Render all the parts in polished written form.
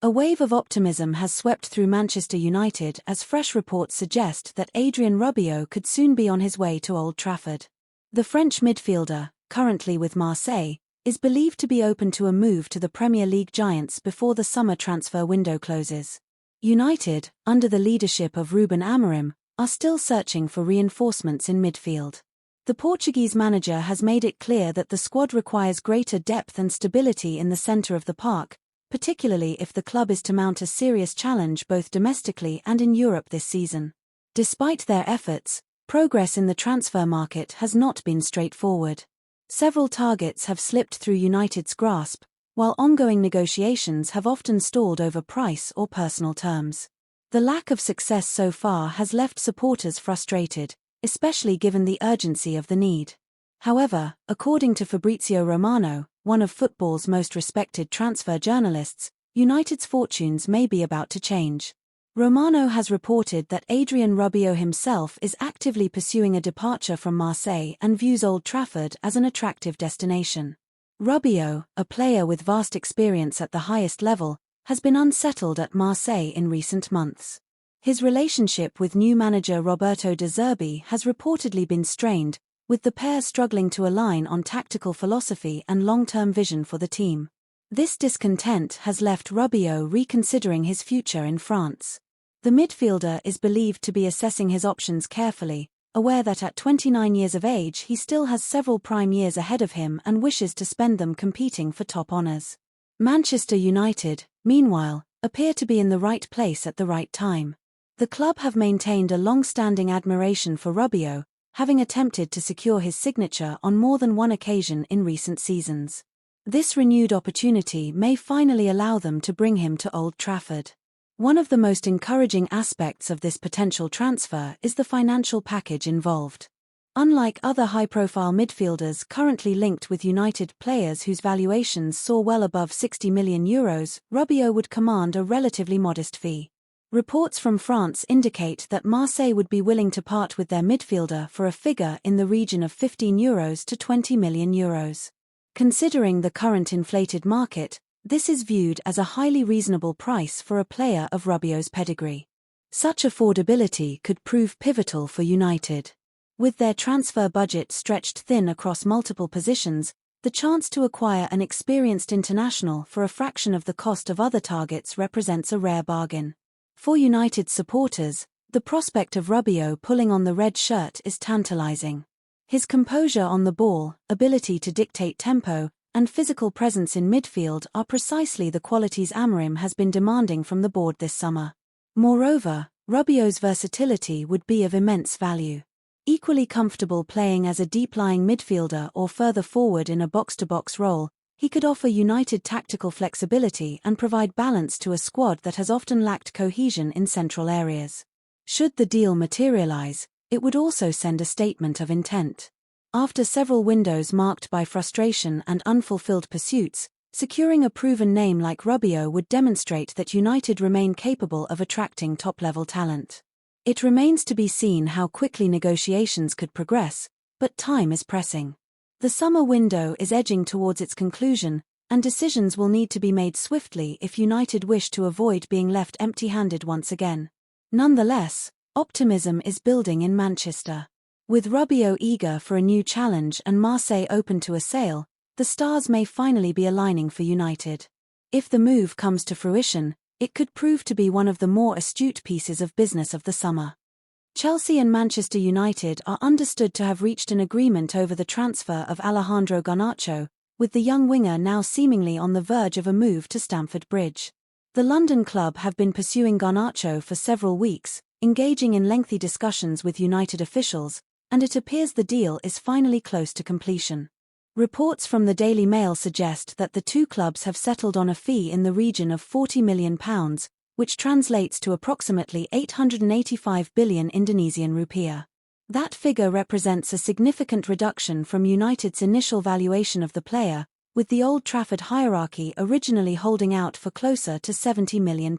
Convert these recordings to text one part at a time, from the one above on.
A wave of optimism has swept through Manchester United as fresh reports suggest that Adrien Rabiot could soon be on his way to Old Trafford. The French midfielder, currently with Marseille, is believed to be open to a move to the Premier League giants before the summer transfer window closes. United, under the leadership of Rubenamorim, are still searching for reinforcements in midfield. The Portuguese manager has made it clear that the squad requires greater depth and stability in the centre of the park, particularly if the club is to mount a serious challenge both domestically and in Europe this season. Despite their efforts, progress in the transfer market has not been straightforward. Several targets have slipped through United's grasp, while ongoing negotiations have often stalled over price or personal terms. The lack of success so far has left supporters frustrated, especially given the urgency of the need. However, according to Fabrizio Romano, one of football's most respected transfer journalists, United's fortunes may be about to change. Romano has reported that Adrien Rabiot himself is actively pursuing a departure from Marseille and views Old Trafford as an attractive destination. Rabiot, a player with vast experience at the highest level, has been unsettled at Marseille in recent months. His relationship with new manager Roberto De Zerbi has reportedly been strained, with the pair struggling to align on tactical philosophy and long-term vision for the team. This discontent has left Rabiot reconsidering his future in France. The midfielder is believed to be assessing his options carefully, aware that at 29 years of age he still has several prime years ahead of him and wishes to spend them competing for top honours. Manchester United, meanwhile, appear to be in the right place at the right time. The club have maintained a long-standing admiration for Rabiot, having attempted to secure his signature on more than one occasion in recent seasons. This renewed opportunity may finally allow them to bring him to Old Trafford. One of the most encouraging aspects of this potential transfer is the financial package involved. Unlike other high-profile midfielders currently linked with United players whose valuations soar well above €60 million, Rabiot would command a relatively modest fee. Reports from France indicate that Marseille would be willing to part with their midfielder for a figure in the region of €15 to €20 million. Considering the current inflated market, this is viewed as a highly reasonable price for a player of Rabiot's pedigree. Such affordability could prove pivotal for United. With their transfer budget stretched thin across multiple positions, the chance to acquire an experienced international for a fraction of the cost of other targets represents a rare bargain. For United supporters, the prospect of Rabiot pulling on the red shirt is tantalizing. His composure on the ball, ability to dictate tempo, and physical presence in midfield are precisely the qualities Amorim has been demanding from the board this summer. Moreover, Rabiot's versatility would be of immense value. Equally comfortable playing as a deep-lying midfielder or further forward in a box-to-box role, he could offer United tactical flexibility and provide balance to a squad that has often lacked cohesion in central areas. Should the deal materialize, it would also send a statement of intent. After several windows marked by frustration and unfulfilled pursuits, securing a proven name like Rabiot would demonstrate that United remain capable of attracting top-level talent. It remains to be seen how quickly negotiations could progress, but time is pressing. The summer window is edging towards its conclusion, and decisions will need to be made swiftly if United wish to avoid being left empty-handed once again. Nonetheless, optimism is building in Manchester. With Rabiot eager for a new challenge and Marseille open to a sale, the stars may finally be aligning for United. If the move comes to fruition, it could prove to be one of the more astute pieces of business of the summer. Chelsea and Manchester United are understood to have reached an agreement over the transfer of Alejandro Garnacho, with the young winger now seemingly on the verge of a move to Stamford Bridge. The London club have been pursuing Garnacho for several weeks, engaging in lengthy discussions with United officials, and it appears the deal is finally close to completion. Reports from the Daily Mail suggest that the two clubs have settled on a fee in the region of £40 million, which translates to approximately 885 billion Indonesian rupiah. That figure represents a significant reduction from United's initial valuation of the player, with the Old Trafford hierarchy originally holding out for closer to £70 million.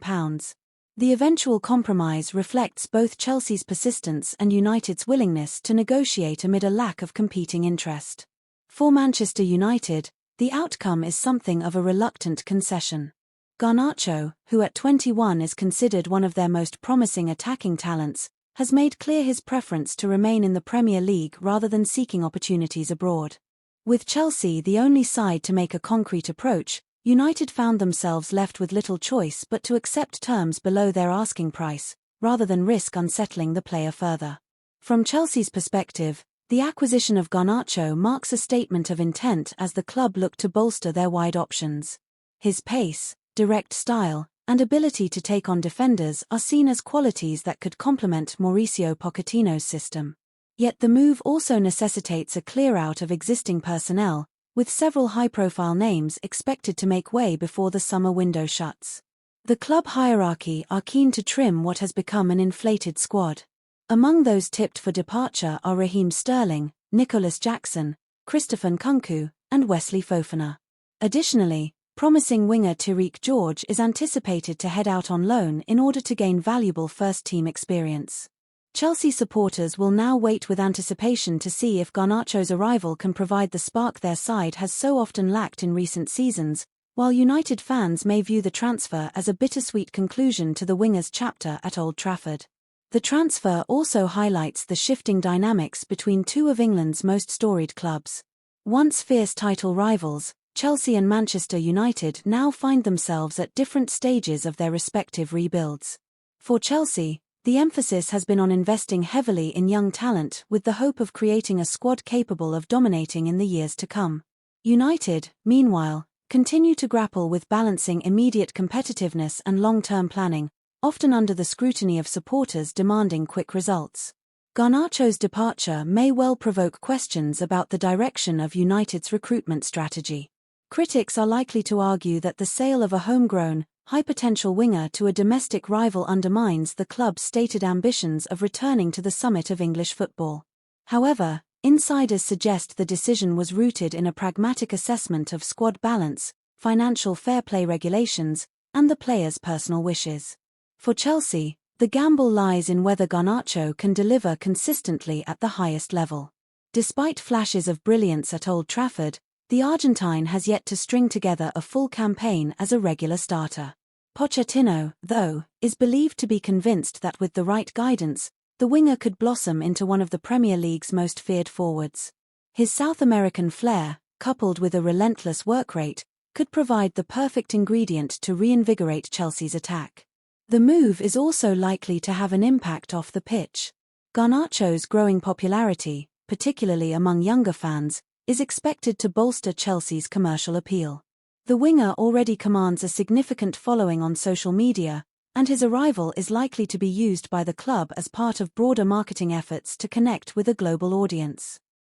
The eventual compromise reflects both Chelsea's persistence and United's willingness to negotiate amid a lack of competing interest. For Manchester United, the outcome is something of a reluctant concession. Garnacho, who at 21 is considered one of their most promising attacking talents, has made clear his preference to remain in the Premier League rather than seeking opportunities abroad. With Chelsea the only side to make a concrete approach, United found themselves left with little choice but to accept terms below their asking price, rather than risk unsettling the player further. From Chelsea's perspective, the acquisition of Garnacho marks a statement of intent as the club looked to bolster their wide options. His pace, direct style, and ability to take on defenders are seen as qualities that could complement Mauricio Pochettino's system. Yet the move also necessitates a clear-out of existing personnel, with several high-profile names expected to make way before the summer window shuts. The club hierarchy are keen to trim what has become an inflated squad. Among those tipped for departure are Raheem Sterling, Nicholas Jackson, Christopher Nkunku, and Wesley Fofana. Additionally, promising winger Tariq George is anticipated to head out on loan in order to gain valuable first-team experience. Chelsea supporters will now wait with anticipation to see if Garnacho's arrival can provide the spark their side has so often lacked in recent seasons, while United fans may view the transfer as a bittersweet conclusion to the winger's chapter at Old Trafford. The transfer also highlights the shifting dynamics between two of England's most storied clubs. Once fierce title rivals, Chelsea and Manchester United now find themselves at different stages of their respective rebuilds. For Chelsea, the emphasis has been on investing heavily in young talent with the hope of creating a squad capable of dominating in the years to come. United, meanwhile, continue to grapple with balancing immediate competitiveness and long-term planning, often under the scrutiny of supporters demanding quick results. Garnacho's departure may well provoke questions about the direction of United's recruitment strategy. Critics are likely to argue that the sale of a homegrown, high-potential winger to a domestic rival undermines the club's stated ambitions of returning to the summit of English football. However, insiders suggest the decision was rooted in a pragmatic assessment of squad balance, financial fair play regulations, and the player's personal wishes. For Chelsea, the gamble lies in whether Garnacho can deliver consistently at the highest level. Despite flashes of brilliance at Old Trafford, the Argentine has yet to string together a full campaign as a regular starter. Pochettino, though, is believed to be convinced that with the right guidance, the winger could blossom into one of the Premier League's most feared forwards. His South American flair, coupled with a relentless work rate, could provide the perfect ingredient to reinvigorate Chelsea's attack. The move is also likely to have an impact off the pitch. Garnacho's growing popularity, particularly among younger fans, is expected to bolster Chelsea's commercial appeal. The winger already commands a significant following on social media, and his arrival is likely to be used by the club as part of broader marketing efforts to connect with a global audience.